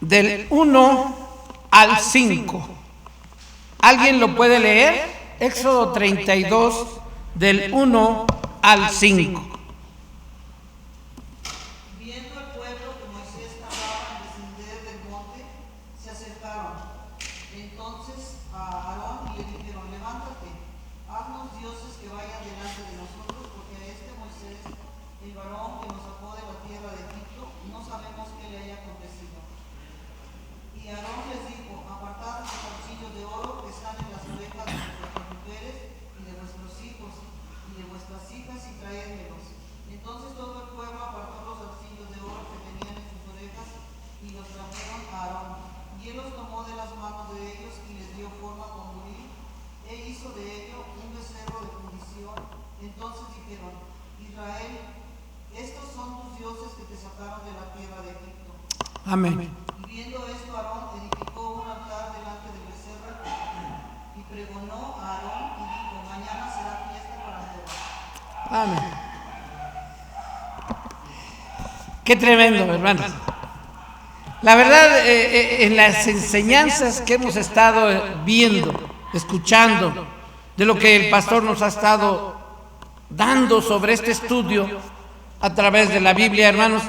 del 1 al 5. ¿Alguien lo puede leer? Éxodo 32, del 1 al 5. Viendo el pueblo que Moisés tardaba en descender del monte, se acercaron. Entonces a Aarón y le dijeron: levántate, haznos dioses que vayan delante de nosotros, porque a este Moisés, el varón que nos sacó de la tierra de Egipto, no sabemos qué le haya acontecido. Y Aarón les dijo: apartad los arcillos de oro que están en las orejas de vuestras mujeres y de vuestros hijos y de vuestras hijas, y traédmelos. Entonces todo el pueblo apartó los arcillos de oro que tenían en sus orejas y los trajeron a Aarón. Y él los tomó de las manos de ellos y les dio forma con buril, e hizo de ello un becerro de fundición. Entonces dijeron: Israel, estos son tus dioses que te sacaron de la tierra de Egipto. Amén. Y viendo esto, Aarón edificó un altar delante del becerro y pregonó a Aarón y dijo: mañana será fiesta para Jehová. Amén. Qué tremendo, hermanos. La verdad, en las enseñanzas que hemos estado viendo, escuchando, de lo que el pastor nos ha estado dando sobre este estudio a través de la Biblia, hermanos,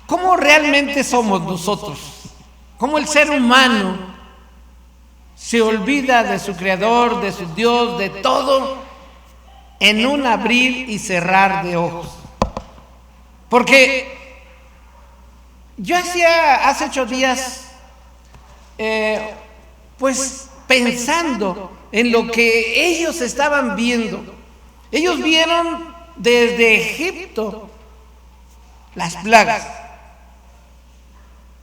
¿cómo realmente somos nosotros? ¿Cómo el ser humano se olvida de su Creador, de su Dios, de todo, en un abrir y cerrar de ojos? Porque yo hace 8 días, pues pensando en lo que ellos estaban viendo. Ellos vieron desde Egipto las plagas.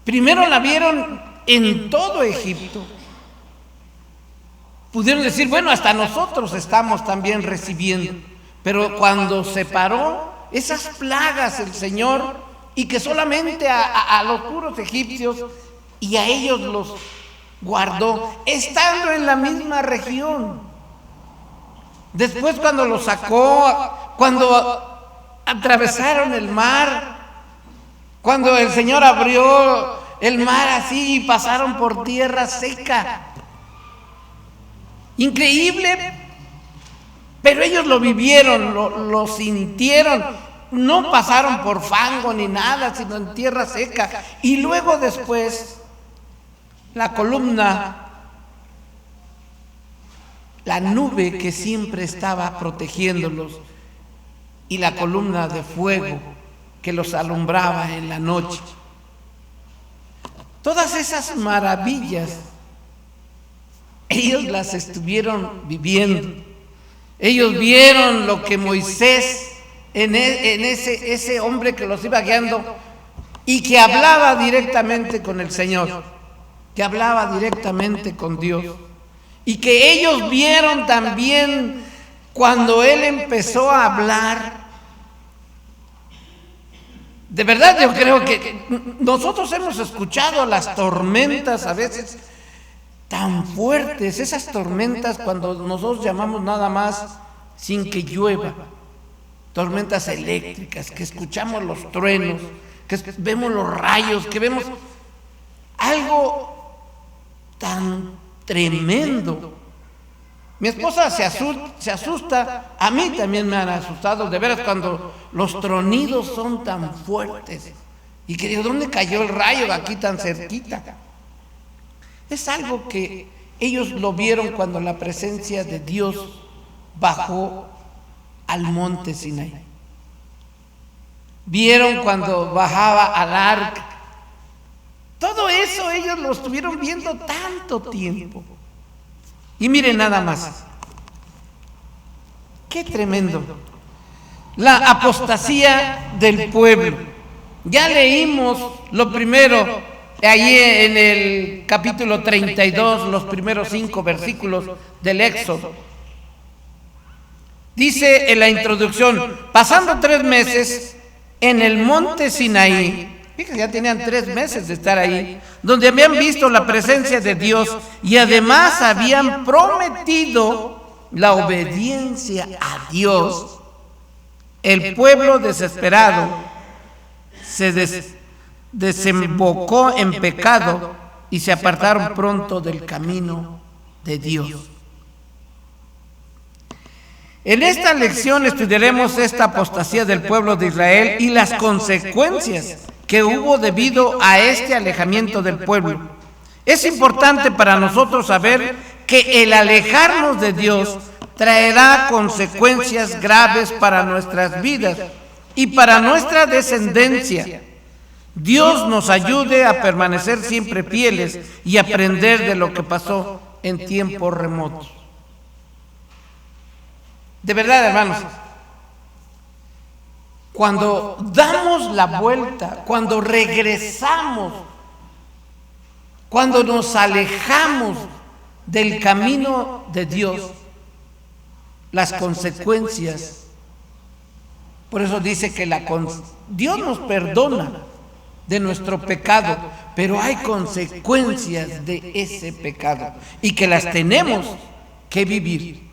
Primero la vieron en todo Egipto. Pudieron decir, bueno, hasta nosotros estamos también recibiendo. Pero cuando se paró esas plagas el Señor, y que solamente a los puros egipcios y a ellos los guardó, estando en la misma región. Después cuando los sacó, cuando atravesaron el mar, cuando el Señor abrió el mar así y pasaron por tierra seca. Increíble, pero ellos lo vivieron, lo sintieron. No pasaron por fango ni nada, sino en tierra seca. Y luego después, la columna, la nube que siempre estaba protegiéndolos, y la columna de fuego que los alumbraba en la noche. Todas esas maravillas, ellos las estuvieron viviendo. Ellos vieron lo que Moisés, en ese hombre que los iba guiando y que hablaba directamente con el Señor, que hablaba directamente con Dios, y que ellos vieron también cuando Él empezó a hablar. De verdad yo creo que nosotros hemos escuchado las tormentas a veces tan fuertes, esas tormentas cuando nosotros llamamos nada más sin que llueva. Tormentas eléctricas, que escuchamos los truenos, que vemos los rayos, que vemos algo tan tremendo. Mi esposa se asusta, a mí también me han asustado, de veras, cuando los tronidos son tan fuertes. Y que digo, ¿dónde cayó el rayo aquí tan cerquita? Es algo que ellos lo vieron cuando la presencia de Dios bajó al monte Sinaí. Vieron cuando bajaba al arca. Todo eso ellos lo estuvieron viendo tanto tiempo. Y miren nada más. Qué tremendo. La apostasía del pueblo. Ya leímos lo primero allí en el capítulo 32, los primeros 5 versículos del Éxodo. Dice en la introducción: pasando 3 meses en el monte Sinaí, fíjense, ya tenían 3 meses de estar ahí, donde habían visto la presencia de Dios y además habían prometido la obediencia a Dios. El pueblo desesperado desembocó en pecado y se apartaron pronto del camino de Dios. En esta lección estudiaremos esta apostasía del pueblo de Israel y las consecuencias que hubo debido a este alejamiento del pueblo. Es importante para nosotros saber que el alejarnos de Dios traerá consecuencias graves para nuestras vidas y para nuestra descendencia. Dios nos ayude a permanecer siempre fieles y aprender de lo que pasó en tiempos remotos. De verdad, hermanos, cuando damos la vuelta, cuando regresamos, cuando nos alejamos del camino de Dios, las consecuencias, por eso dice que Dios nos perdona de nuestro pecado, pero hay consecuencias de ese pecado y que las tenemos que vivir.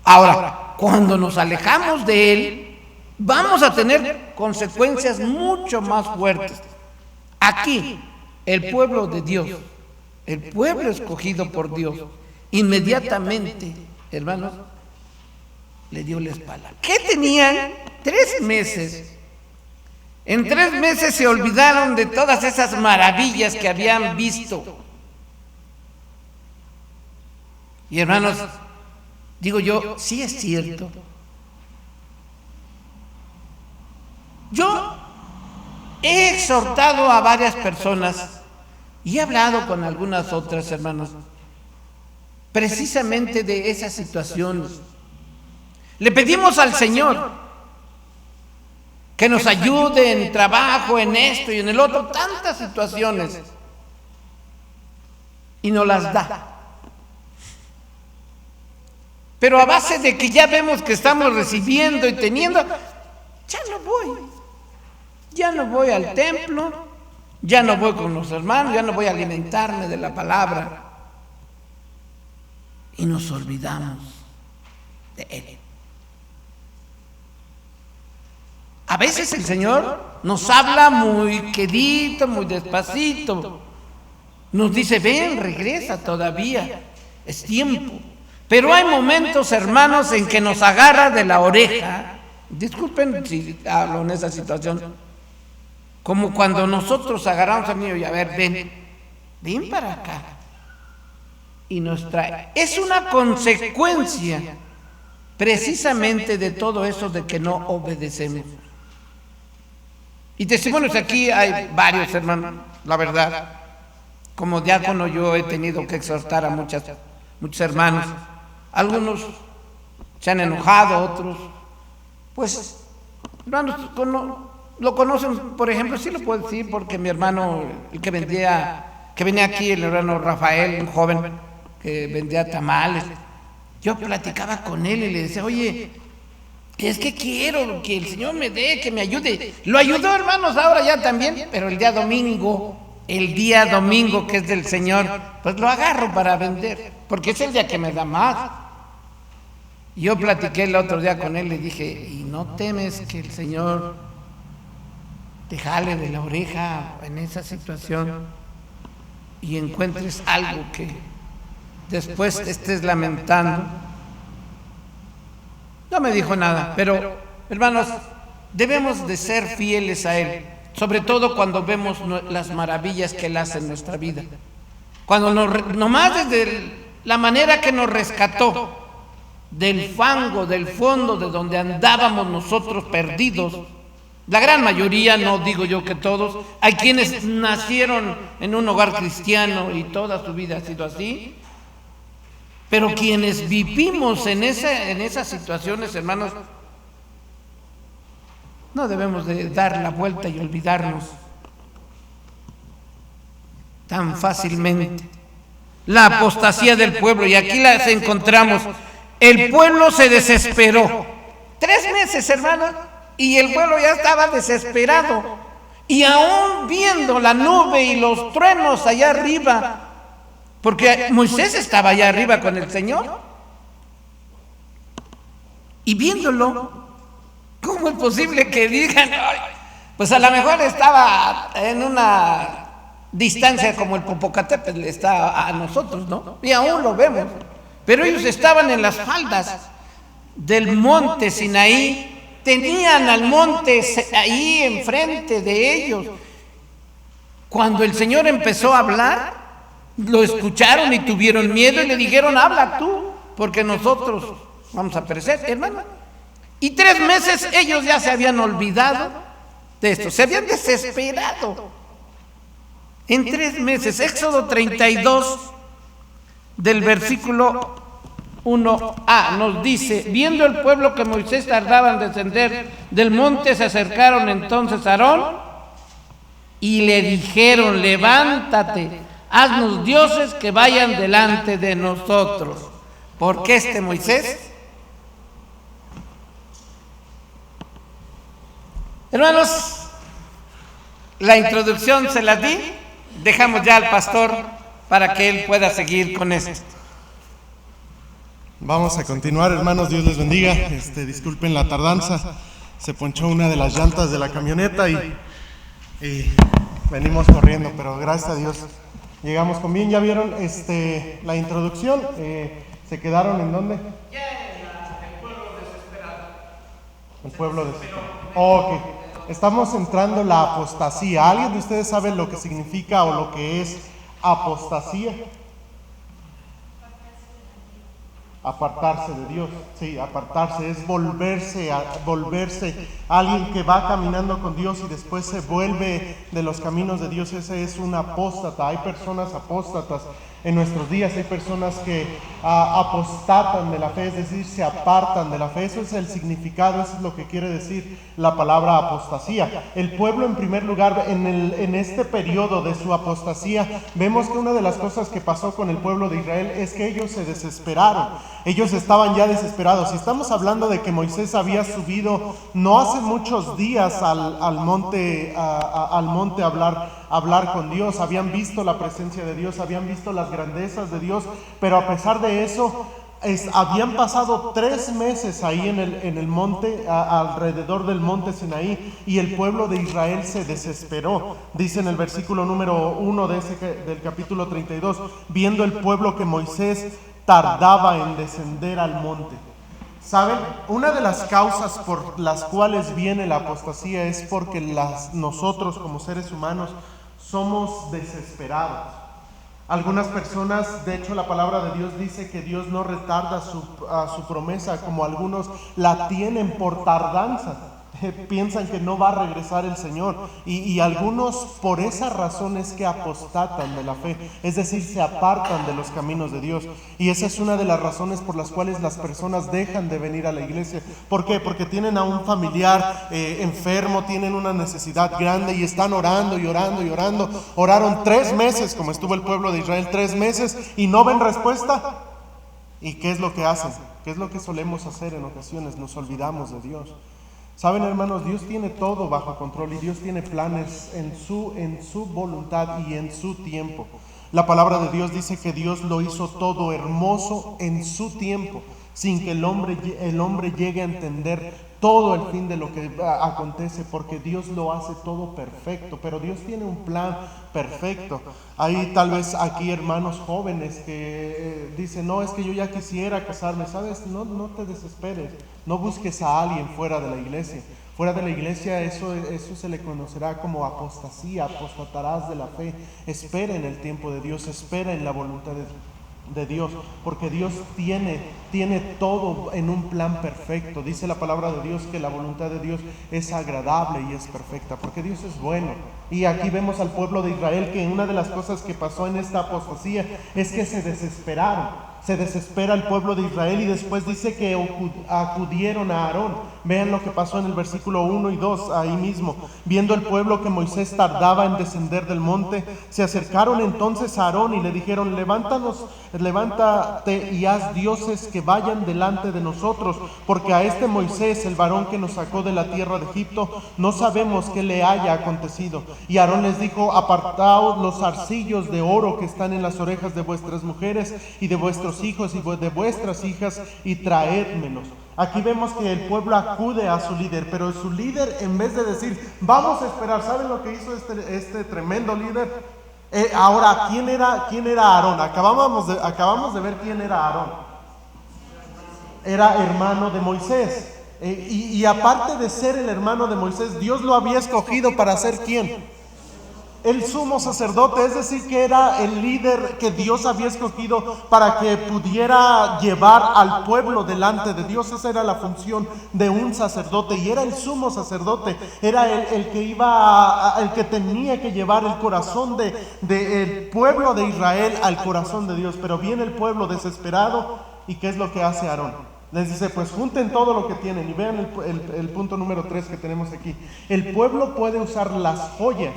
Ahora, cuando nos alejamos de Él, vamos a tener consecuencias mucho más fuertes. Aquí, el pueblo de Dios, el pueblo escogido por Dios, inmediatamente, hermanos, le dio la espalda. ¿Qué tenían? 3 meses. En 3 meses se olvidaron de todas esas maravillas que habían visto. Y hermanos, digo yo, sí es cierto. Yo he exhortado a varias personas y he hablado con algunas otras, hermanos, precisamente de esas situaciones. Le pedimos al Señor que nos ayude en trabajo, en esto y en el otro, tantas situaciones, y nos las da. Pero a base de que ya vemos que estamos recibiendo y teniendo, ya no voy al templo, ya no voy con los hermanos, ya no voy a alimentarme de la palabra, y nos olvidamos de Él. A veces el Señor nos habla muy quedito, muy despacito. Nos dice, ven, regresa todavía, es tiempo. Pero hay momentos, hermanos, en que nos agarra de la oreja. Disculpen si hablo en esa situación. Como cuando nosotros agarramos al niño y a ver, ven para acá. Y nos trae. Es una consecuencia precisamente de todo eso de que no obedecemos. Y testimonios aquí hay varios, hermanos, la verdad. Como diácono yo he tenido que exhortar a muchos hermanos. Algunos se han enojado, otros, pues, hermanos, lo conocen, por ejemplo, sí lo puedo decir, porque mi hermano, el que venía aquí, el hermano Rafael, un joven que vendía tamales, yo platicaba con él y le decía, oye, es que quiero que el Señor me dé, que me ayude. Lo ayudó, hermanos, ahora ya también, pero el día domingo, que es del Señor, pues lo agarro para vender, porque es el día que me da más. Yo platiqué el otro día con él, le dije, ¿y no temes que el Señor te jale de la oreja en esa situación y encuentres algo que después te estés lamentando? No me dijo nada, pero hermanos, debemos de ser fieles a Él, sobre todo cuando vemos las maravillas que Él hace en nuestra vida. Cuando nomás desde la manera que nos rescató del fango, del fondo de donde andábamos nosotros perdidos, la gran mayoría, no digo yo que todos, hay quienes nacieron en un hogar cristiano y toda su vida ha sido así, pero quienes vivimos en esas situaciones, hermanos, no debemos de dar la vuelta y olvidarnos tan fácilmente. La apostasía del pueblo, y aquí las encontramos. El pueblo se desesperó. 3 meses, hermanos, y el pueblo ya estaba desesperado. Y aún viendo la nube y los truenos allá arriba, porque Moisés estaba allá arriba con el Señor, y viéndolo, ¿cómo es posible que digan, ay, Pues a lo mejor estaba en una distancia como el Popocatépetl está a nosotros, ¿no? Y aún lo vemos. Pero ellos estaban en las faldas del monte Sinaí, tenían al monte ahí enfrente de ellos. Cuando el Señor empezó a hablar, lo escucharon y tuvieron miedo y le dijeron: habla tú, porque nosotros vamos a perecer, hermano. Y 3 meses ellos ya se habían olvidado de esto, se habían desesperado. En 3 meses, Éxodo 32, del versículo 1a, nos dice: viendo el pueblo que Moisés tardaba en descender del monte, se acercaron entonces a Aarón y le dijeron: levántate, haznos dioses que vayan delante de nosotros. Porque este Moisés, hermanos, la introducción se la di, dejamos ya al pastor para que él pueda seguir con esto. Vamos a continuar, hermanos, Dios les bendiga. Disculpen la tardanza, se ponchó una de las llantas de la camioneta y venimos corriendo, pero gracias a Dios llegamos con bien. ¿Ya vieron la introducción? ¿Se quedaron en dónde? El pueblo desesperado. El pueblo desesperado. Ok. Estamos entrando en la apostasía. ¿Alguien de ustedes sabe lo que significa o lo que es apostasía? Apartarse de Dios. Sí, apartarse es volverse alguien que va caminando con Dios y después se vuelve de los caminos de Dios. Ese es un apóstata. Hay personas apóstatas en nuestros días, hay personas que apostatan de la fe, es decir, se apartan de la fe. Eso es el significado, eso es lo que quiere decir la palabra apostasía. El pueblo, en primer lugar, en este periodo de su apostasía, vemos que una de las cosas que pasó con el pueblo de Israel es que ellos se desesperaron. Ellos estaban ya desesperados. Y estamos hablando de que Moisés había subido no hace muchos días al monte a hablar con Dios. Habían visto la presencia de Dios, habían visto las grandezas de Dios, pero a pesar de eso, habían pasado 3 meses ahí en el monte, alrededor del monte Sinaí, y el pueblo de Israel se desesperó. Dice en el versículo número 1 del capítulo 32, viendo el pueblo que Moisés tardaba en descender al monte. ¿Saben? Una de las causas por las cuales viene la apostasía es porque nosotros como seres humanos somos desesperados. Algunas personas, de hecho la palabra de Dios dice que Dios no retarda su promesa, como algunos la tienen por tardanza. Piensan que no va a regresar el Señor y algunos por esa razón es que apostatan de la fe, es decir, se apartan de los caminos de Dios. Y esa es una de las razones por las cuales las personas dejan de venir a la iglesia. ¿Por qué? Porque tienen a un familiar enfermo, tienen una necesidad grande y están orando y orando y orando. Oraron 3 meses, como estuvo el pueblo de Israel 3 meses, y no ven respuesta. ¿Y qué es lo que hacen? ¿Qué es lo que solemos hacer en ocasiones? Nos olvidamos de Dios. Saben, hermanos, Dios tiene todo bajo control y Dios tiene planes en su voluntad y en su tiempo. La palabra de Dios dice que Dios lo hizo todo hermoso en su tiempo, sin que el hombre llegue a entender todo el fin de lo que acontece, porque Dios lo hace todo perfecto, pero Dios tiene un plan perfecto. Hay tal vez aquí hermanos jóvenes que dicen: no, es que yo ya quisiera casarme. ¿Sabes? No te desesperes, no busques a alguien fuera de la iglesia. Fuera de la iglesia eso se le conocerá como apostasía, apostatarás de la fe. Espera en el tiempo de Dios, espera en la voluntad de Dios, porque Dios tiene todo en un plan perfecto. Dice la palabra de Dios que la voluntad de Dios es agradable y es perfecta, porque Dios es bueno. Y aquí vemos al pueblo de Israel que una de las cosas que pasó en esta apostasía es que se desesperaron. Se desespera el pueblo de Israel y después dice que acudieron a Aarón. Vean lo que pasó en el versículo 1 y 2 ahí mismo. Viendo el pueblo que Moisés tardaba en descender del monte, se acercaron entonces a Aarón y le dijeron: levántate y haz dioses que vayan delante de nosotros, porque a este Moisés, el varón que nos sacó de la tierra de Egipto, no sabemos qué le haya acontecido. Y Aarón les dijo: apartaos los zarcillos de oro que están en las orejas de vuestras mujeres y de vuestros hijos y de vuestras hijas y traédmelos. Aquí vemos que el pueblo acude a su líder, pero su líder, en vez de decir, vamos a esperar, ¿saben lo que hizo este tremendo líder? Ahora, ¿quién era Aarón? Acabamos de ver quién era Aarón. Era hermano de Moisés. Y aparte de ser el hermano de Moisés, Dios lo había escogido para ser ¿quién? El sumo sacerdote, es decir, que era el líder que Dios había escogido para que pudiera llevar al pueblo delante de Dios. Esa era la función de un sacerdote, y era el sumo sacerdote, era el que tenía que llevar el corazón del pueblo de Israel al corazón de Dios. Pero viene el pueblo desesperado, ¿y qué es lo que hace Aarón? Les dice, pues junten todo lo que tienen. Y vean el punto número 3 que tenemos aquí. El pueblo puede usar las joyas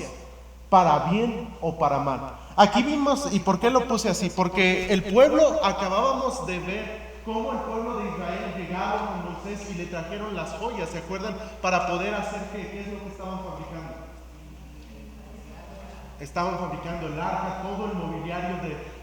para bien o para mal. Aquí vimos, ¿y por qué lo puse así? Porque el pueblo, acabábamos de ver cómo el pueblo de Israel llegaron con Moisés y le trajeron las joyas, ¿se acuerdan? Para poder hacer ¿qué es lo que estaban fabricando? Estaban fabricando el arca, todo el mobiliario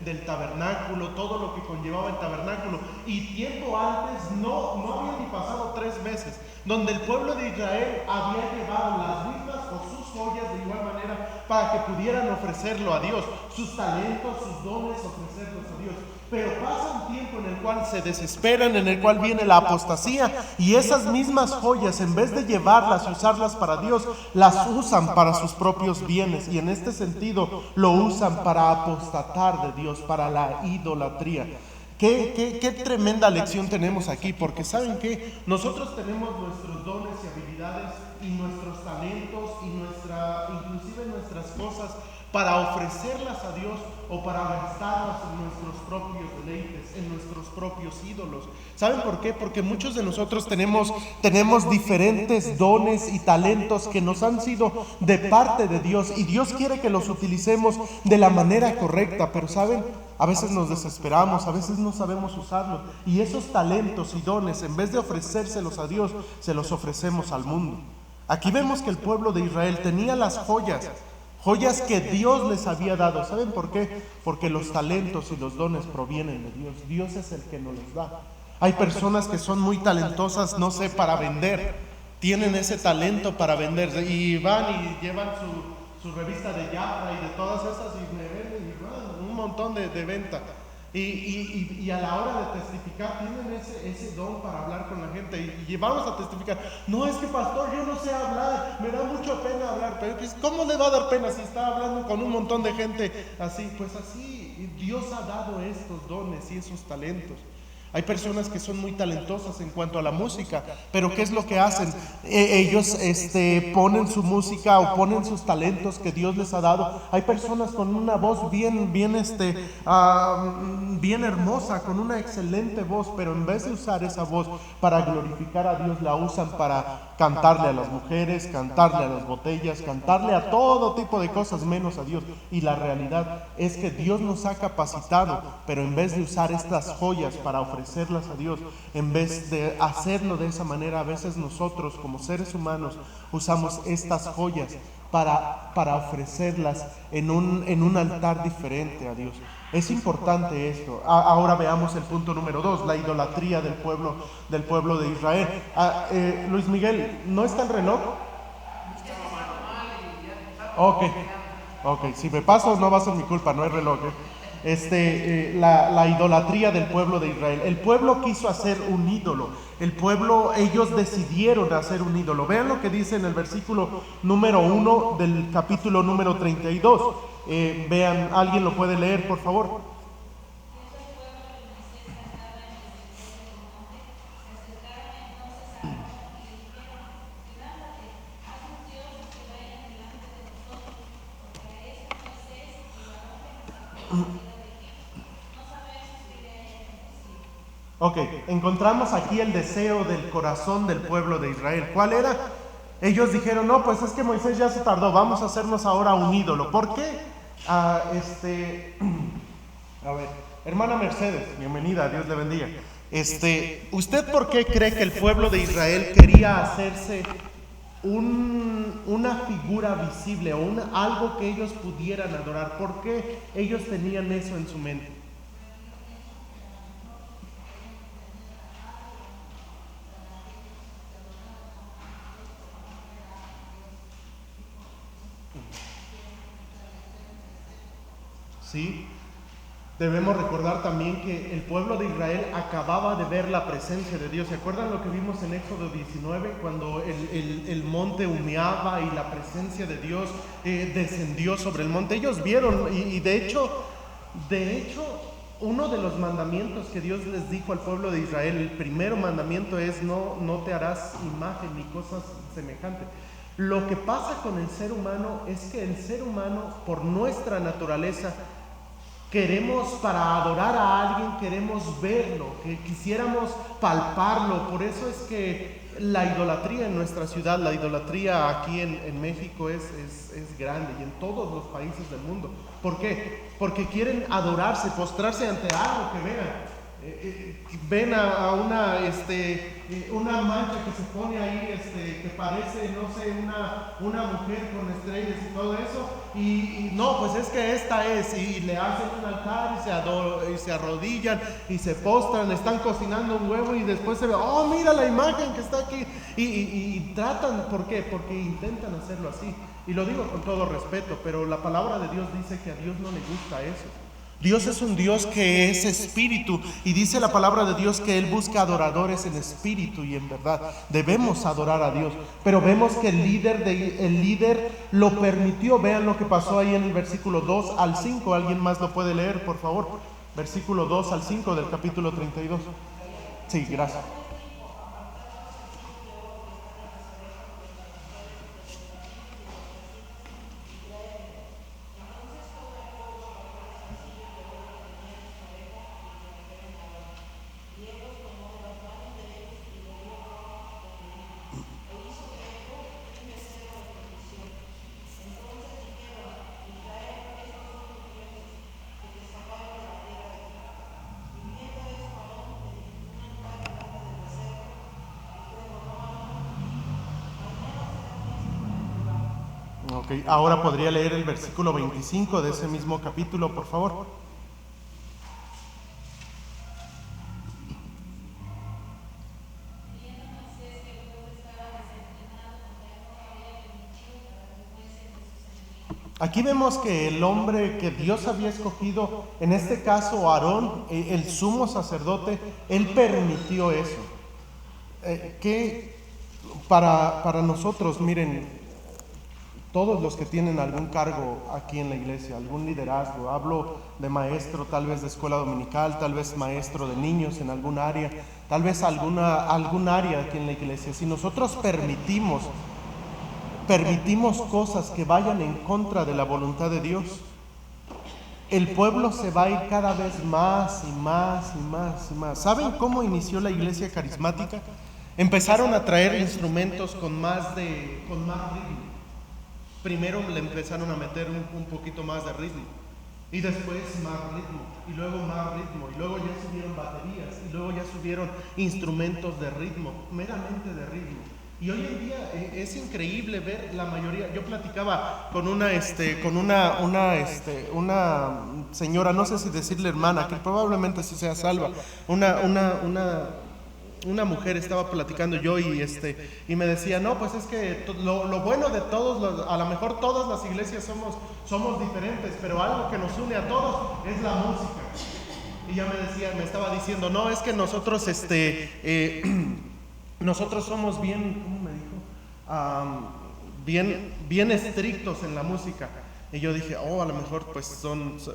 del tabernáculo, todo lo que conllevaba el tabernáculo. Y tiempo antes, no había ni pasado 3 meses, donde el pueblo de Israel había llevado las mismas o sus joyas de igual manera para que pudieran ofrecerlo a Dios, sus talentos, sus dones, ofrecerlos a Dios. Pero pasa un tiempo en el cual se desesperan, en el cual viene la apostasía, y esas mismas joyas, en vez de llevarlas y usarlas para Dios, las usan para sus propios bienes, y en este sentido lo usan para apostatar de Dios, para la idolatría. Qué tremenda lección tenemos aquí, porque ¿saben qué? Nosotros tenemos nuestros dones y habilidades y nuestros talentos y inclusive nuestras cosas para ofrecerlas a Dios o para gastarlas en nuestros propios deleites, en nuestros propios ídolos. ¿Saben por qué? Porque muchos de nosotros tenemos diferentes dones y talentos que nos han sido de parte de Dios, y Dios quiere que los utilicemos de la manera correcta, pero ¿saben? A veces nos desesperamos, a veces no sabemos usarlos, y esos talentos y dones, en vez de ofrecérselos a Dios, se los ofrecemos al mundo. Aquí vemos que el pueblo de Israel tenía las joyas que Dios les había dado. ¿Saben por qué? Porque los talentos y los dones provienen de Dios. Dios es el que nos los da. Hay personas que son muy talentosas, no sé, para vender. Tienen ese talento para vender y van y llevan su revista de Jafra y de todas esas y me venden y van un montón de venta. Y a la hora de testificar tienen ese don para hablar con la gente y vamos a testificar. No, es que pastor, yo no sé hablar, me da mucha pena hablar. Pero ¿cómo le va a dar pena si está hablando con un montón de gente así? Pues así, Dios ha dado estos dones y esos talentos. Hay personas que son muy talentosas en cuanto a la música, pero ¿qué es lo que hacen? Ellos ponen su música o ponen sus talentos que Dios les ha dado. Hay personas con una voz bien hermosa, con una excelente voz, pero en vez de usar esa voz para glorificar a Dios, la usan para cantarle a las mujeres, cantarle a las botellas, cantarle a todo tipo de cosas menos a Dios. Y la realidad es que Dios nos ha capacitado, pero en vez de usar estas joyas para ofrecerlas a Dios, en vez de hacerlo de esa manera, a veces nosotros como seres humanos usamos estas joyas para ofrecerlas en un altar diferente a Dios. Es importante esto. Ahora veamos el punto número 2, la idolatría del pueblo de Israel. Luis Miguel, ¿no está el reloj? Ok, si me paso no va a ser mi culpa, no hay reloj. La idolatría del pueblo de Israel. El pueblo quiso hacer un ídolo. Ellos decidieron hacer un ídolo. Vean lo que dice en el versículo número 1 del capítulo número 32. Vean, ¿alguien lo puede leer, por favor? Ok, encontramos aquí el deseo del corazón del pueblo de Israel. ¿Cuál era? Ellos dijeron, no, pues es que Moisés ya se tardó, vamos a hacernos ahora un ídolo. ¿Por qué? A ver, hermana Mercedes, bienvenida, Dios le bendiga. ¿Usted por qué cree que el pueblo de Israel quería hacerse una figura visible o algo que ellos pudieran adorar? ¿Por qué ellos tenían eso en su mente? ¿sí? Debemos recordar también que el pueblo de Israel acababa de ver la presencia de Dios. ¿Se acuerdan lo que vimos en Éxodo 19? Cuando el monte humeaba y la presencia de Dios descendió sobre el monte. Ellos vieron, y de hecho, uno de los mandamientos que Dios les dijo al pueblo de Israel, el primero mandamiento es no te harás imagen ni cosas semejantes. Lo que pasa con el ser humano es que el ser humano, por nuestra naturaleza, queremos, para adorar a alguien, queremos verlo, que quisiéramos palparlo. Por eso es que la idolatría en nuestra ciudad, la idolatría aquí en México es grande, y en todos los países del mundo. ¿Por qué? Porque quieren adorarse, postrarse ante algo que vean. Ven a una mancha que se pone ahí, que parece, no sé, una mujer con estrellas y todo eso, y no, pues es que esta es, y le hacen un altar y se arrodillan y se postran, están cocinando un huevo y después se ve, oh, mira la imagen que está aquí, y tratan, ¿por qué? Porque intentan hacerlo así, y lo digo con todo respeto, pero la palabra de Dios dice que a Dios no le gusta eso. Dios es un Dios que es espíritu, y dice la palabra de Dios que Él busca adoradores en espíritu y en verdad. Debemos adorar a Dios, pero vemos que el líder lo permitió. Vean lo que pasó ahí en el versículo 2 al 5. ¿Alguien más lo puede leer, por favor? Versículo 2 al 5 del capítulo 32. Sí, gracias. Ok, ahora podría leer el versículo 25 de ese mismo capítulo, por favor. Aquí vemos que el hombre que Dios había escogido, en este caso Aarón, el sumo sacerdote, él permitió eso. Que para nosotros, miren, todos los que tienen algún cargo aquí en la iglesia, algún liderazgo, hablo de maestro, tal vez de escuela dominical, tal vez maestro de niños en algún área, tal vez algún área aquí en la iglesia. Si nosotros permitimos cosas que vayan en contra de la voluntad de Dios, el pueblo se va a ir cada vez más y más y más y más. ¿Saben cómo inició la iglesia carismática? Empezaron a traer instrumentos con más ritmo. Primero le empezaron a meter un poquito más de ritmo, y después más ritmo, y luego más ritmo, y luego ya subieron baterías, y luego ya subieron instrumentos de ritmo, meramente de ritmo. Y hoy en día es increíble ver la mayoría. Yo platicaba con una señora, no sé si decirle hermana, que probablemente sí sea salva, una mujer, estaba platicando yo y me decía, no, pues es que lo bueno de todos, a lo mejor todas las iglesias somos diferentes, pero algo que nos une a todos es la música. Y ya me estaba diciendo, no, es que nosotros nosotros somos bien, ¿cómo me dijo? Bien estrictos en la música. Y yo dije, a lo mejor pues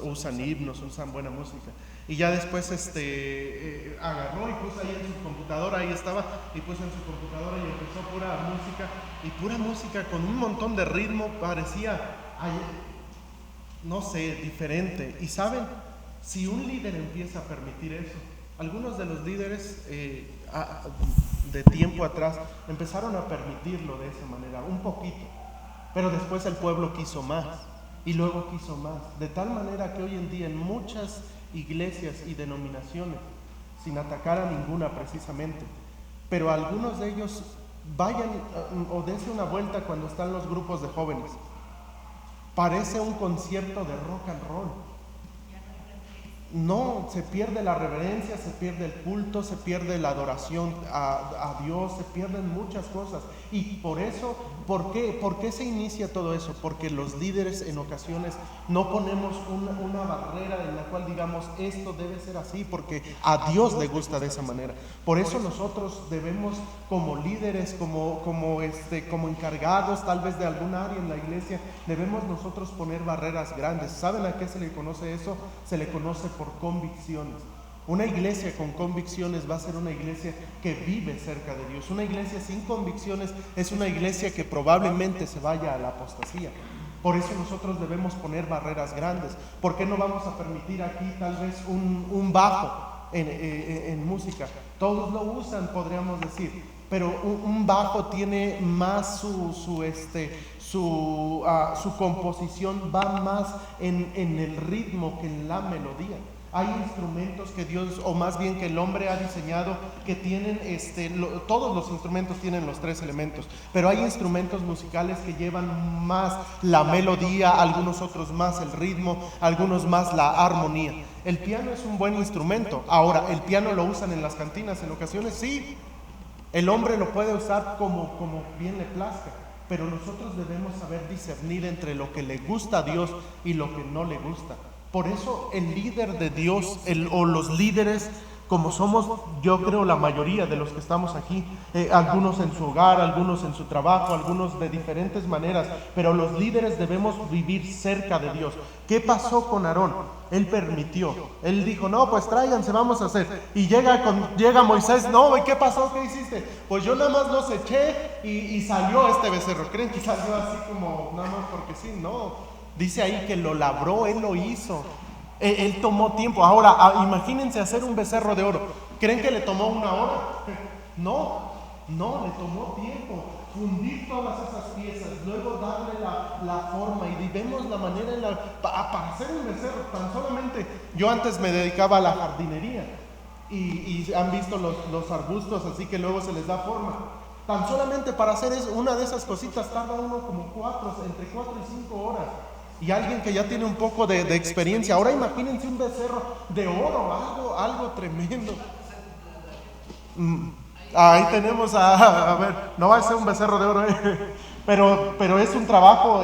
usan himnos, usan buena música. Y ya después agarró y puso ahí en su computadora, ahí estaba, y puso en su computadora y empezó pura música con un montón de ritmo, parecía, no sé, diferente. Y saben, si un líder empieza a permitir eso, algunos de los líderes de tiempo atrás empezaron a permitirlo de esa manera, un poquito, pero después el pueblo quiso más, y luego quiso más, de tal manera que hoy en día en muchas iglesias y denominaciones, sin atacar a ninguna precisamente, pero algunos de ellos vayan o dense una vuelta cuando están los grupos de jóvenes, parece un concierto de rock and roll. No, se pierde la reverencia, se pierde el culto, se pierde la adoración a Dios, se pierden muchas cosas. Y por eso, ¿por qué se inicia todo eso? Porque los líderes en ocasiones no ponemos una barrera en la cual digamos, esto debe ser así, porque a Dios le gusta de esa manera. Por eso nosotros debemos, como líderes, como encargados tal vez de algún área en la iglesia, debemos nosotros poner barreras grandes. ¿Saben a qué se le conoce eso? Se le conoce por convicciones. Una iglesia con convicciones va a ser una iglesia que vive cerca de Dios. Una iglesia sin convicciones es una iglesia que probablemente se vaya a la apostasía. Por eso nosotros debemos poner barreras grandes. ¿Por qué no vamos a permitir aquí tal vez un bajo en música? Todos lo usan, podríamos decir, pero un bajo tiene más su composición va más en el ritmo que en la melodía. Hay instrumentos que Dios, o más bien que el hombre ha diseñado, que tienen, todos los instrumentos tienen los tres elementos, pero hay instrumentos musicales que llevan más la melodía, algunos otros más el ritmo, algunos más la armonía. El piano es un buen instrumento. Ahora, ¿el piano lo usan en las cantinas en ocasiones? Sí. El hombre lo puede usar como bien le plazca, pero nosotros debemos saber discernir entre lo que le gusta a Dios y lo que no le gusta. Por eso el líder de Dios, o los líderes, como somos, yo creo la mayoría de los que estamos aquí, algunos en su hogar, algunos en su trabajo, algunos de diferentes maneras, pero los líderes debemos vivir cerca de Dios. ¿Qué pasó con Aarón? Él permitió, él dijo, no, pues tráiganse, vamos a hacer. Y llega Moisés, no, ¿y qué pasó? ¿Qué hiciste? Pues yo nada más los eché y salió este becerro. ¿Creen que salió así como nada más porque sí? No. Dice ahí que lo labró, él lo hizo. Él tomó tiempo. Ahora, imagínense hacer un becerro de oro. ¿Creen que le tomó una hora? No, le tomó tiempo. Fundir todas esas piezas, luego darle la forma, y vemos la manera para hacer un becerro. Tan solamente, yo antes me dedicaba a la jardinería y han visto los arbustos, así que luego se les da forma. Tan solamente para hacer una de esas cositas tarda uno como entre 4 y 5 horas. Y alguien que ya tiene un poco de experiencia. Ahora imagínense un becerro de oro, algo tremendo. Ahí tenemos a ver, no va a ser un becerro de oro, pero es un trabajo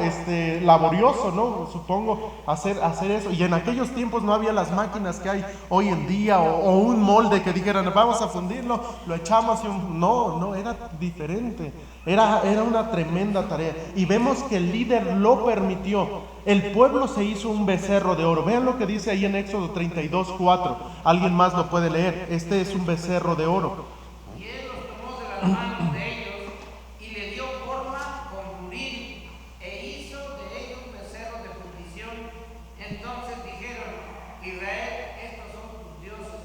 laborioso, ¿no? Supongo, hacer eso. Y en aquellos tiempos no había las máquinas que hay hoy en día, o un molde que dijeran, vamos a fundirlo, lo echamos y no, era diferente. Era una tremenda tarea. Y vemos que el líder lo permitió. El pueblo se hizo un becerro de oro. Vean lo que dice ahí en Éxodo 32:4. Alguien más lo puede leer. Este es un becerro de oro. Y él los tomó de las manos de ellos y le dio forma con buril e hizo de ellos un becerro de fundición. Entonces dijeron, Israel, estos son tus dioses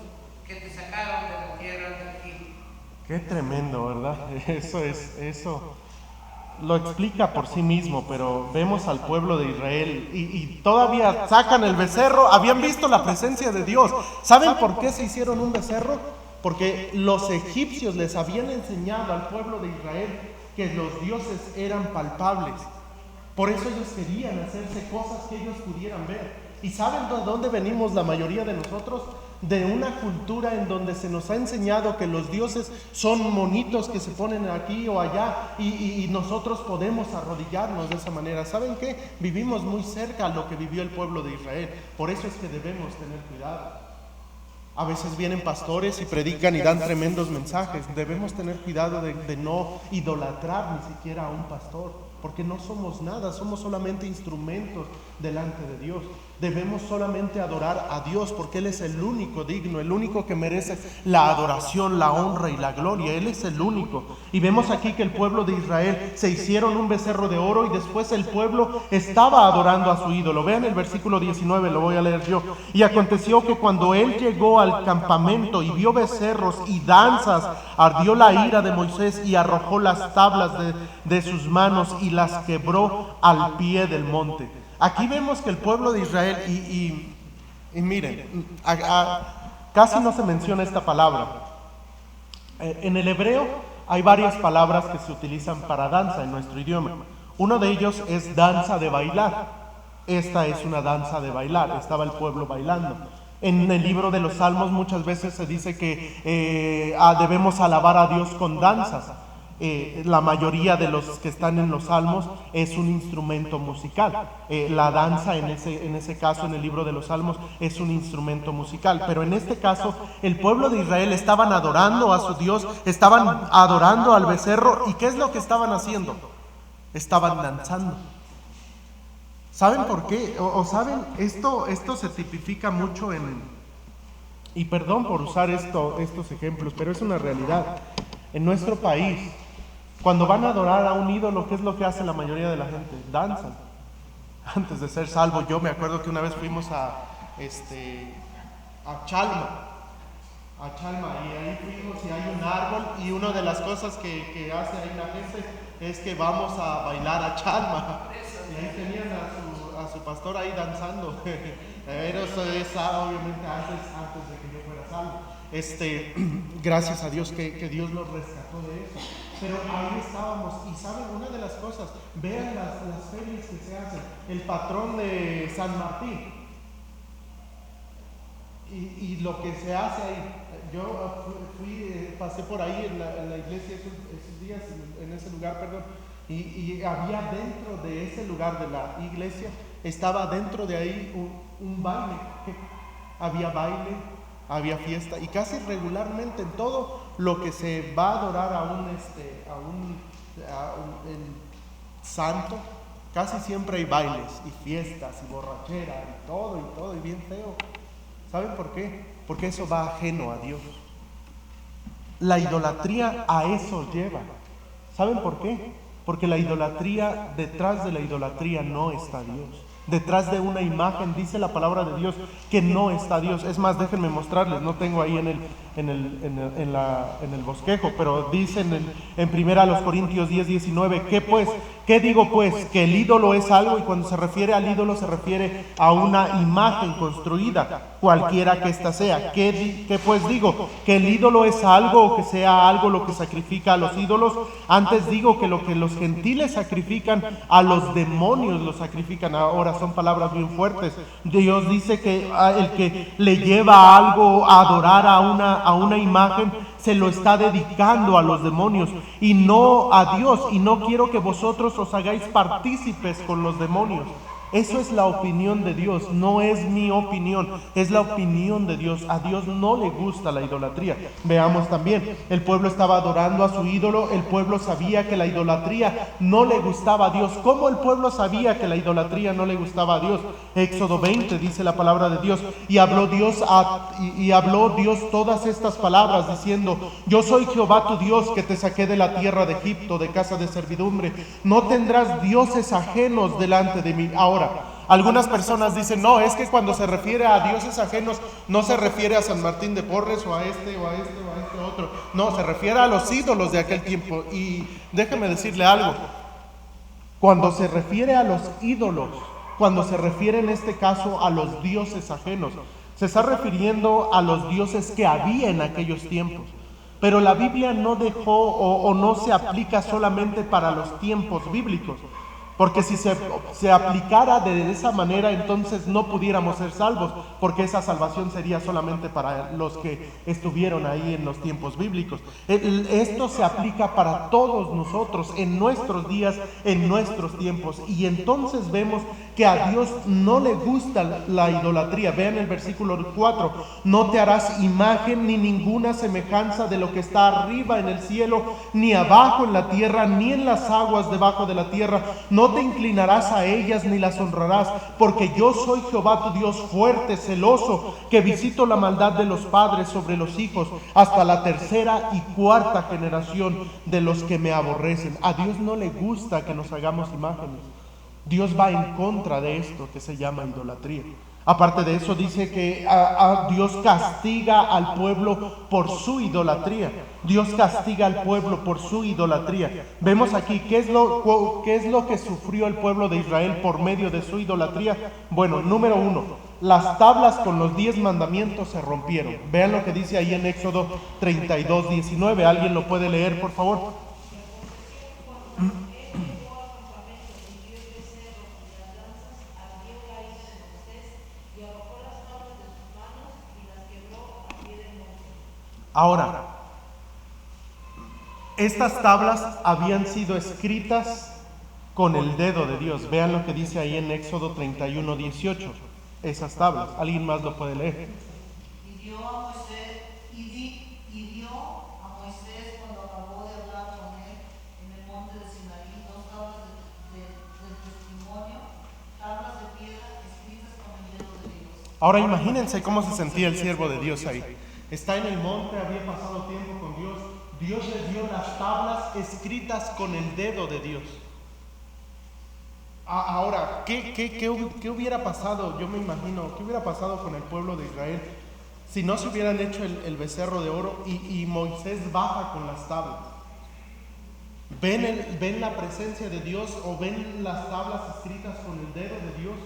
que te sacaron de la tierra de Egipto. Qué tremendo, ¿verdad? Eso lo explica por sí mismo, pero vemos al pueblo de Israel y todavía sacan el becerro. Habían visto la presencia de Dios. ¿Saben por qué se hicieron un becerro? Porque los egipcios les habían enseñado al pueblo de Israel que los dioses eran palpables. Por eso ellos querían hacerse cosas que ellos pudieran ver. ¿Y saben de dónde venimos la mayoría de nosotros? De una cultura en donde se nos ha enseñado que los dioses son monitos que se ponen aquí o allá y nosotros podemos arrodillarnos de esa manera. ¿Saben qué? Vivimos muy cerca a lo que vivió el pueblo de Israel. Por eso es que debemos tener cuidado. A veces vienen pastores y predican y dan tremendos mensajes. Debemos tener cuidado de no idolatrar ni siquiera a un pastor, porque no somos nada, somos solamente instrumentos delante de Dios. Debemos solamente adorar a Dios, porque Él es el único digno, el único que merece la adoración, la honra y la gloria. Él es el único. Y vemos aquí que el pueblo de Israel se hicieron un becerro de oro y después el pueblo estaba adorando a su ídolo. Vean el versículo 19, lo voy a leer yo. Y aconteció que cuando él llegó al campamento y vio becerros y danzas, ardió la ira de Moisés y arrojó las tablas de sus manos y las quebró al pie del monte. Aquí vemos que el pueblo de Israel, y miren, casi no se menciona esta palabra. En el hebreo hay varias palabras que se utilizan para danza en nuestro idioma. Uno de ellos es danza de bailar. Esta es una danza de bailar, estaba el pueblo bailando. En el libro de los Salmos muchas veces se dice que debemos alabar a Dios con danzas. La mayoría de los que están en los Salmos es un instrumento musical. La danza en ese caso, en el libro de los Salmos, es un instrumento musical. Pero en este caso, el pueblo de Israel estaban adorando a su Dios, estaban adorando al becerro. ¿Y qué es lo que estaban haciendo? Estaban danzando. ¿Saben por qué? O saben, esto se tipifica mucho y perdón por usar estos ejemplos, pero es una realidad. En nuestro país, cuando van a adorar a un ídolo, ¿qué es lo que hace la mayoría de la gente? Danzan. Antes de ser salvo, yo me acuerdo que una vez fuimos a Chalma, y ahí fuimos y hay un árbol, y una de las cosas que hace ahí la gente es que vamos a bailar a Chalma. Y ahí tenían a su pastor ahí danzando. Pero eso es obviamente antes de que yo fuera salvo. Gracias a Dios que Dios nos rescató de eso. Pero ahí estábamos, y saben, una de las cosas, vean las ferias que se hacen, el patrón de San Martín, y lo que se hace ahí. Yo pasé por ahí en la iglesia esos días, en ese lugar, perdón, y había dentro de ese lugar de la iglesia, estaba dentro de ahí un baile. Había baile, había fiesta, y casi regularmente en todo lo que se va a adorar a un santo, casi siempre hay bailes y fiestas y borrachera y todo, y bien feo. ¿Saben por qué? Porque eso va ajeno a Dios. La idolatría a eso lleva. ¿Saben por qué? Porque la idolatría, detrás de la idolatría no está Dios. Detrás de una imagen, dice la palabra de Dios, que no está Dios. Es más, déjenme mostrarles, no tengo ahí en el bosquejo, pero dice en 1 Corintios 10:19, ¿qué digo pues? Que el ídolo es algo, y cuando se refiere al ídolo se refiere a una imagen construida, cualquiera que ésta sea. ¿Qué pues digo? Que el ídolo es algo, o que sea algo lo que sacrifica a los ídolos. Antes digo que lo que los gentiles sacrifican, a los demonios lo sacrifican. Ahora son palabras bien fuertes. Dios dice que el que le lleva algo a adorar a una imagen, se lo está dedicando a los demonios y no a Dios. Y no quiero que vosotros os hagáis partícipes con los demonios. Eso es la opinión de Dios, no es mi opinión, es la opinión de Dios. A Dios no le gusta la idolatría. Veamos también, el pueblo estaba adorando a su ídolo, el pueblo sabía que la idolatría no le gustaba a Dios. ¿Cómo el pueblo sabía que la idolatría no le gustaba a Dios? Éxodo 20 dice la palabra de Dios, y habló Dios todas estas palabras diciendo: yo soy Jehová tu Dios, que te saqué de la tierra de Egipto, de casa de servidumbre. No tendrás dioses ajenos delante de mí. Ahora, algunas personas dicen, no, es que cuando se refiere a dioses ajenos, no se refiere a San Martín de Porres o a este otro. No, se refiere a los ídolos de aquel tiempo. Y déjeme decirle algo. Cuando se refiere a los ídolos, cuando se refiere en este caso a los dioses ajenos, se está refiriendo a los dioses que había en aquellos tiempos. Pero la Biblia no dejó o no se aplica solamente para los tiempos bíblicos. Porque si se aplicara de esa manera, entonces no pudiéramos ser salvos, porque esa salvación sería solamente para los que estuvieron ahí en los tiempos bíblicos. Esto se aplica para todos nosotros, en nuestros días, en nuestros tiempos. Y entonces vemos que a Dios no le gusta la idolatría. Vean el versículo 4. No te harás imagen ni ninguna semejanza de lo que está arriba en el cielo, ni abajo en la tierra, ni en las aguas debajo de la tierra. No te inclinarás a ellas ni las honrarás, porque yo soy Jehová tu Dios fuerte, celoso, que visito la maldad de los padres sobre los hijos, hasta la tercera y cuarta generación de los que me aborrecen. A Dios no le gusta que nos hagamos imágenes. Dios va en contra de esto que se llama idolatría. Aparte de eso, dice que Dios castiga al pueblo por su idolatría. Dios castiga al pueblo por su idolatría. Vemos aquí qué es lo que sufrió el pueblo de Israel por medio de su idolatría. Bueno, número 1, las tablas con los 10 mandamientos se rompieron. Vean lo que dice ahí en Éxodo 32:19. ¿Alguien lo puede leer, por favor? Ahora, estas tablas habían sido escritas con el dedo de Dios. Vean lo que dice ahí en Éxodo 31:18. Esas tablas. ¿Alguien más lo puede leer? Y dio a Moisés cuando acabó de hablar con él en el monte de Sinaí 2 tablas del testimonio, tablas de piedra escritas con el dedo de Dios. Ahora imagínense cómo se sentía el siervo de Dios ahí. Está en el monte, había pasado tiempo con Dios. Dios le dio las tablas escritas con el dedo de Dios. Ahora, ¿qué hubiera pasado? Yo me imagino, ¿qué hubiera pasado con el pueblo de Israel si no se hubieran hecho el becerro de oro y Moisés baja con las tablas? ¿Ven la presencia de Dios o ven las tablas escritas con el dedo de Dios?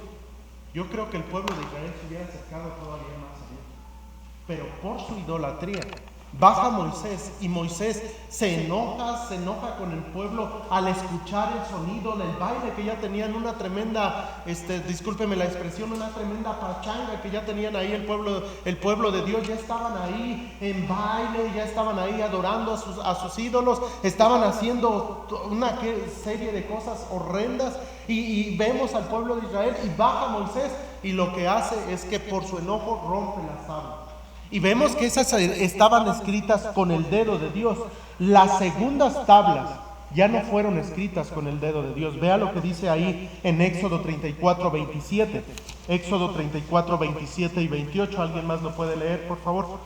Yo creo que el pueblo de Israel se hubiera acercado todavía más a Dios. Pero por su idolatría, baja Moisés y Moisés se enoja con el pueblo al escuchar el sonido del baile que ya tenían, una tremenda, discúlpeme la expresión, una tremenda pachanga que ya tenían ahí el pueblo de Dios. Ya estaban ahí en baile, ya estaban ahí adorando a sus ídolos, estaban haciendo una serie de cosas horrendas y vemos al pueblo de Israel y baja Moisés y lo que hace es que por su enojo rompe las tablas. Y vemos que esas estaban escritas con el dedo de Dios. Las segundas tablas ya no fueron escritas con el dedo de Dios. Vea lo que dice ahí en Éxodo 34:27. Éxodo 34:27 y 28. ¿Alguien más lo puede leer, por favor?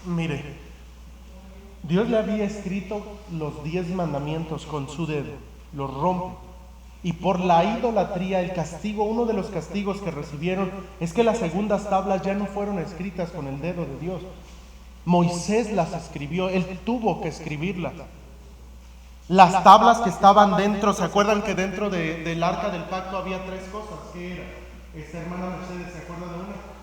Mire, Dios le había escrito los 10 mandamientos con su dedo, los rompe. Y por la idolatría, el castigo, uno de los castigos que recibieron es que las segundas tablas ya no fueron escritas con el dedo de Dios. Moisés las escribió, él tuvo que escribirlas. Las tablas que estaban dentro, ¿se acuerdan que dentro del arca del pacto había 3 cosas? ¿Qué era? Esta hermana Mercedes, ¿se acuerda de una?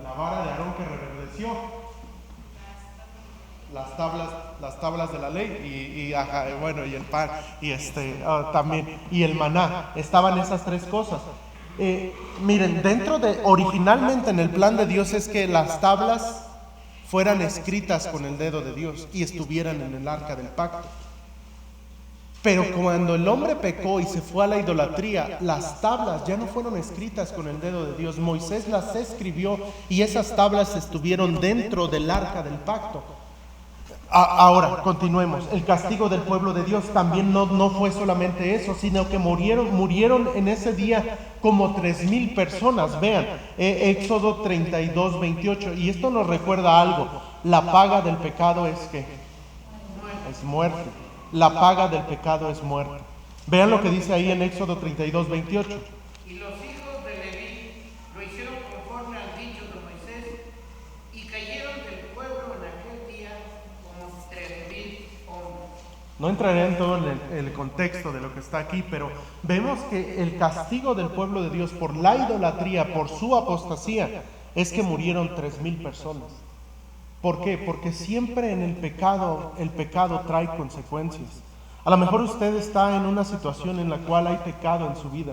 La vara de Aarón que reverdeció, las tablas de la ley y el pan y también y el maná. Estaban esas 3 cosas. Miren, originalmente en el plan de Dios es que las tablas fueran escritas con el dedo de Dios y estuvieran en el arca del pacto. Pero cuando el hombre pecó y se fue a la idolatría, las tablas ya no fueron escritas con el dedo de Dios. Moisés las escribió y esas tablas estuvieron dentro del arca del pacto. Ahora, continuemos. El castigo del pueblo de Dios también no fue solamente eso, sino que murieron en ese día como 3,000 personas. Vean, Éxodo 32:28. Y esto nos recuerda algo. La paga del pecado es muerte. La paga del pecado es muerte. Vean lo que dice ahí en Éxodo 32:28. Y los hijos de Leví lo hicieron conforme al dicho de Moisés, y cayeron del pueblo en aquel día como 3,000 hombres. No entraré en todo el contexto de lo que está aquí, pero vemos que el castigo del pueblo de Dios por la idolatría, por su apostasía, es que murieron 3,000 personas. ¿Por qué? Porque siempre en el pecado trae consecuencias. A lo mejor usted está en una situación en la cual hay pecado en su vida.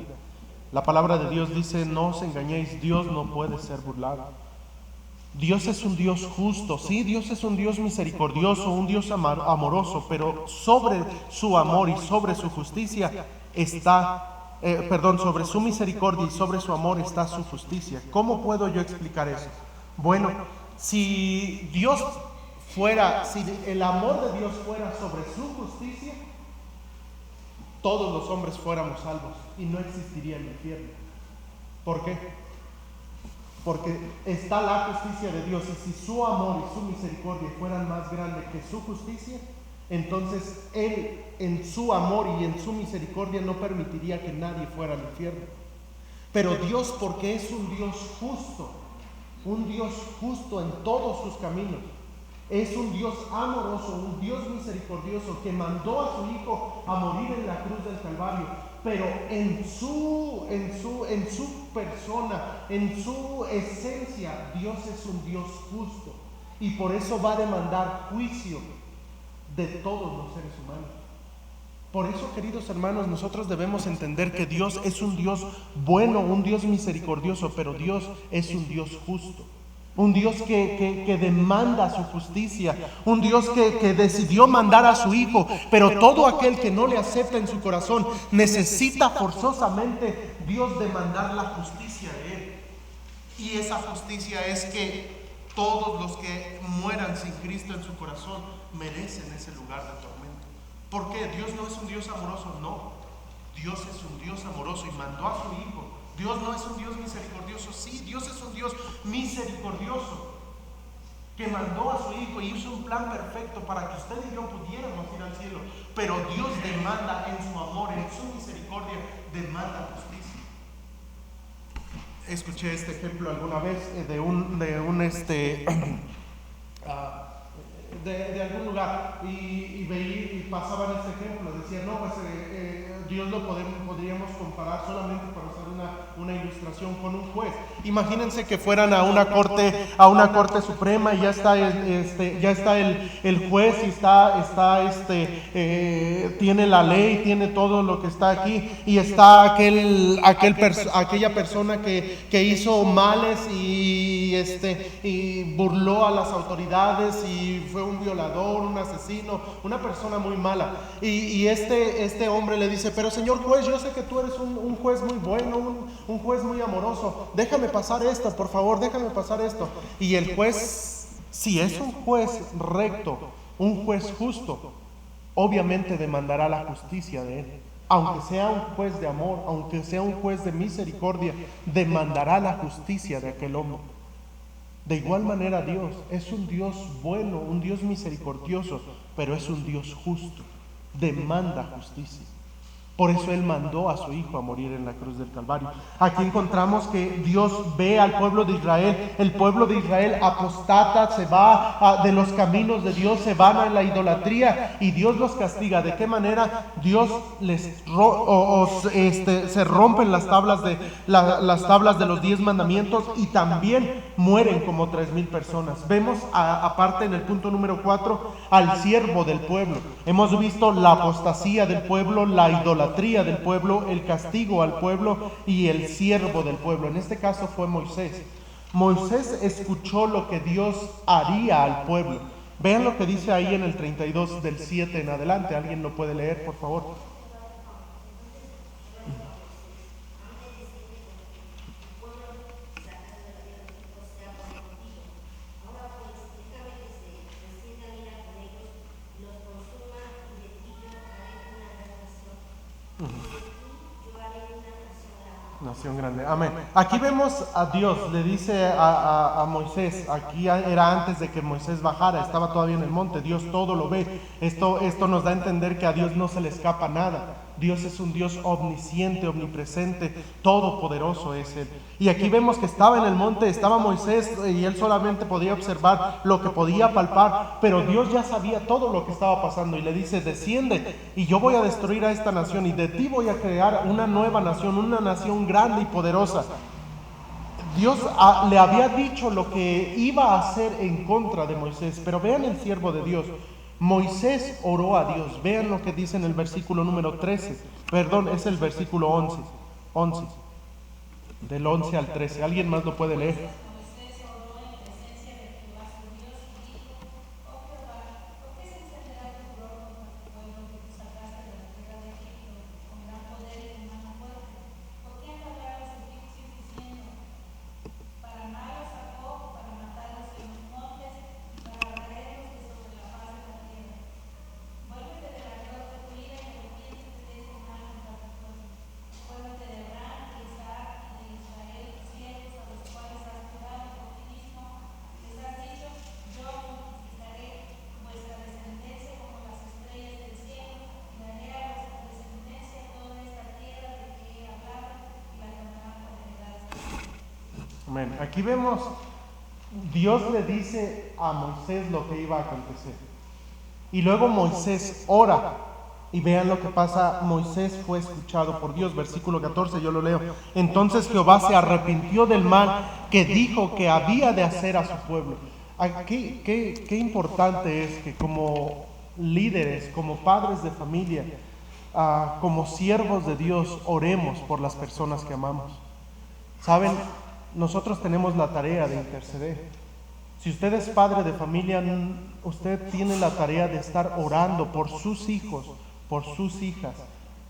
La palabra de Dios dice: no os engañéis, Dios no puede ser burlado. Dios es un Dios justo, sí, Dios es un Dios misericordioso, un Dios amoroso, pero sobre su amor y sobre su justicia sobre su misericordia y sobre su amor está su justicia. ¿Cómo puedo yo explicar eso? Bueno, si el amor de Dios fuera sobre su justicia, todos los hombres fuéramos salvos y no existiría el infierno. ¿Por qué? Porque está la justicia de Dios, y si su amor y su misericordia fueran más grandes que su justicia, entonces Él en su amor y en su misericordia no permitiría que nadie fuera al infierno. Pero Dios, porque es un Dios justo en todos sus caminos, Es un Dios amoroso, un Dios misericordioso que mandó a su Hijo a morir en la cruz del Calvario, pero en su persona, en su esencia, Dios es un Dios justo y por eso va a demandar juicio de todos los seres humanos. Por eso, queridos hermanos, nosotros debemos entender que Dios es un Dios bueno, un Dios misericordioso, pero Dios es un Dios justo. Un Dios que demanda su justicia, un Dios que decidió mandar a su Hijo, pero todo aquel que no le acepta en su corazón necesita forzosamente Dios demandar la justicia de Él. Y esa justicia es que todos los que mueran sin Cristo en su corazón merecen ese lugar de tormento. ¿Por qué? ¿Dios no es un Dios amoroso? No, Dios es un Dios amoroso y mandó a su Hijo. Dios no es un Dios misericordioso. Sí, Dios es un Dios misericordioso que mandó a su Hijo y hizo un plan perfecto para que usted y yo pudiéramos ir al cielo. Pero Dios demanda en su amor, en su misericordia, demanda justicia. Escuché este ejemplo alguna vez de algún lugar y veía y pasaban este ejemplo. Decían, no, pues Dios lo podríamos comparar solamente para usar una ilustración con un juez. Imagínense que fueran a una corte suprema y ya está el juez y tiene la ley, tiene todo lo que está aquí y está aquella persona que hizo males y burló a las autoridades y fue un violador, un asesino, una persona muy mala. Y este hombre le dice, pero señor juez, yo sé que tú eres un juez muy bueno, un juez muy amoroso, déjame pasar esto, por favor, déjame pasar esto. Y el juez, si es un juez recto, un juez justo, obviamente demandará la justicia de él. Aunque sea un juez de amor, aunque sea un juez de misericordia, demandará la justicia de aquel hombre. De igual manera Dios es un Dios bueno, un Dios misericordioso, pero es un Dios justo, demanda justicia. Por eso Él mandó a su Hijo a morir en la cruz del Calvario. Aquí encontramos que Dios ve al pueblo de Israel. El pueblo de Israel apostata, se va de los caminos de Dios, se van a la idolatría y Dios los castiga. ¿De qué manera? Dios se rompen las tablas de los 10 mandamientos y también mueren como 3,000 personas. Vemos aparte en el punto número 4 al siervo del pueblo. Hemos visto la apostasía del pueblo, la idolatría del pueblo, el castigo al pueblo y el siervo del pueblo. En este caso fue Moisés. Moisés escuchó lo que Dios haría al pueblo. Vean lo que dice ahí en el 32 del 7 en adelante. ¿Alguien lo puede leer, por favor? Nación grande, amén. Aquí vemos a Dios, le dice a Moisés, aquí era antes de que Moisés bajara, estaba todavía en el monte, Dios todo lo ve. Esto nos da a entender que a Dios no se le escapa nada. Dios es un Dios omnisciente, omnipresente, todopoderoso es Él. Y aquí vemos que estaba en el monte, estaba Moisés y él solamente podía observar lo que podía palpar, pero Dios ya sabía todo lo que estaba pasando y le dice, desciende y yo voy a destruir a esta nación y de ti voy a crear una nueva nación, una nación grande y poderosa. Dios le había dicho lo que iba a hacer en contra de Moisés, pero vean el siervo de Dios. Moisés oró a Dios. Vean lo que dice en el versículo número 13. Perdón, es el versículo 11. Del 11 al 13. ¿Alguien más lo puede leer? Moisés oró en presencia de Jehová su Dios y dijo, oh Jehová, ¿por qué se encenderá tu furor contra tu pueblo que tú sacaste de la tierra de Egipto con gran poder y con mano fuerte? ¿Por qué han hablado los egipcios diciendo, para mal los sacó, para matarlos en los montes, para barrerlos de sobre la faz de la tierra? Vuélvete del error de tu ira y arrepiéntete de ese mal contra tu pueblo. Acuérdate de Abraham y Isaac y de Israel, tus siervos, a los cuales has jurado por ti mismo. Les has dicho, yo multiplicaré vuestra descendencia como las estrellas del cielo, y daré a vuestra descendencia toda esta tierra de que he hablado, y la llamarán por heredad. Amén. Aquí vemos Dios le dice a Moisés lo que iba a acontecer. Y luego Moisés ora. Y vean lo que pasa. Moisés fue escuchado por Dios. Versículo 14, yo lo leo. Entonces Jehová se arrepintió del mal que dijo que había de hacer a su pueblo. Qué importante es que como líderes, como padres de familia, como siervos de Dios, oremos por las personas que amamos. Saben, nosotros tenemos la tarea de interceder. Si usted es padre de familia, usted tiene la tarea de estar orando por sus hijos, por sus hijas,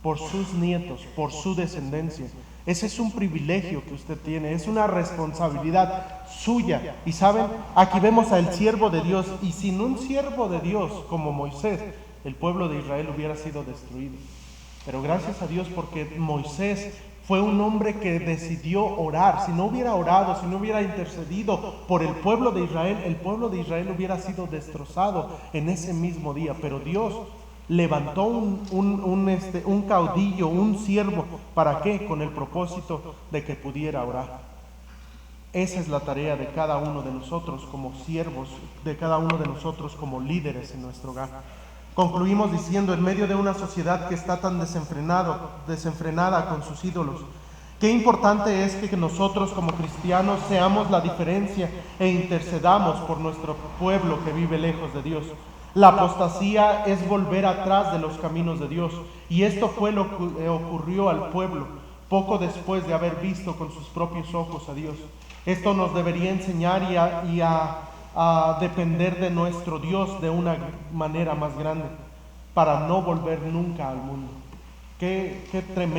por sus nietos, por su descendencia. Ese es un privilegio que usted tiene, es una responsabilidad suya. Y saben, aquí vemos al siervo de Dios, y sin un siervo de Dios como Moisés, el pueblo de Israel hubiera sido destruido. Pero gracias a Dios, porque Moisés fue un hombre que decidió orar. Si no hubiera orado, si no hubiera intercedido por el pueblo de Israel hubiera sido destrozado en ese mismo día. Pero Dios levantó un caudillo, un siervo. ¿Para qué? Con el propósito de que pudiera orar. Esa es la tarea de cada uno de nosotros como siervos, de cada uno de nosotros como líderes en nuestro hogar. Concluimos diciendo, en medio de una sociedad que está tan desenfrenada con sus ídolos, qué importante es que nosotros como cristianos seamos la diferencia e intercedamos por nuestro pueblo que vive lejos de Dios. La apostasía es volver atrás de los caminos de Dios, y esto fue lo que ocurrió al pueblo poco después de haber visto con sus propios ojos a Dios. Esto nos debería enseñar y a depender de nuestro Dios de una manera más grande, para no volver nunca al mundo. Qué tremendo.